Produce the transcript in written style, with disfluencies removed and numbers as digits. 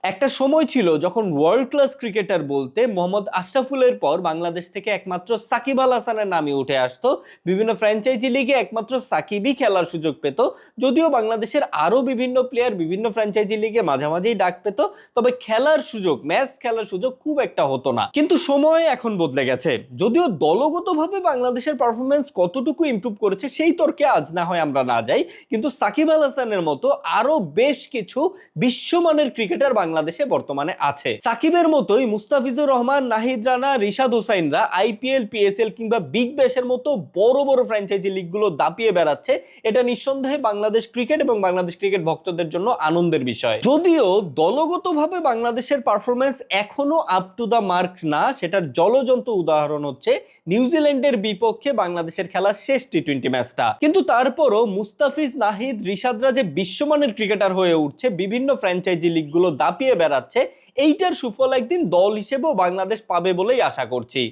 একটা সময় ছিল যখন ওয়ার্ল্ড ক্লাস ক্রিকেটার বলতে মোহাম্মদ আশরাফুলের পর বাংলাদেশ থেকে একমাত্র সাকিব আল হাসানের নামই উঠে আসতো। বিভিন্ন ফ্র্যাঞ্চাইজি লিগে একমাত্র সাকিবই খেলার সুযোগ পেত। যদিও বাংলাদেশের আরো বিভিন্ন প্লেয়ার বিভিন্ন ফ্র্যাঞ্চাইজি লিগে মাঝামাঝি ডাক পেত, তবে খেলার সুযোগ, ম্যাচ খেলার সুযোগ খুব একটা হতো না। কিন্তু সময় এখন বদলে গেছে। যদিও দলগতভাবে বাংলাদেশের পারফরমেন্স কতটুকু ইমপ্রুভ করেছে সেই তর্কে আজ না হয় আমরা না যাই, কিন্তু সাকিব আল হাসানের মতো আরো বেশ কিছু বিশ্বমানের ক্রিকেটার বাংলাদেশে বর্তমানে আছে। সাকিবের মতোই মুস্তাফিজুর রহমান, নাহিদ রানা, রিশাদ হোসাইনরা আইপিএল, পিএসএল কিংবা বিগ ব্যাশের মতো বড় বড় ফ্র্যাঞ্চাইজি লিগগুলো দাপিয়ে বেড়াচ্ছে। এটা নিঃসন্দেহে বাংলাদেশ ক্রিকেট এবং বাংলাদেশ ক্রিকেট ভক্তদের জন্য আনন্দের বিষয়। যদিও দলগতভাবে বাংলাদেশের পারফরমেন্স এখনো আপ টু দা মার্ক না, সেটার জলজন্ত উদাহরণ হচ্ছে নিউজিল্যান্ডের বিপক্ষে বাংলাদেশের খেলার শেষ টি-20 ম্যাচটা। কিন্তু তারপরও মুস্তাফিজ, নাহিদ, রিশাদরা যে বিশ্বমানের ক্রিকেটার হয়ে উঠছে, বিভিন্ন ফ্র্যাঞ্চাইজি লিগগুলো দাপিয়ে বেড়াচ্ছে, এইটার সুফল একদিন দল হিসেবেও বাংলাদেশ পাবে বলেই আশা করছি।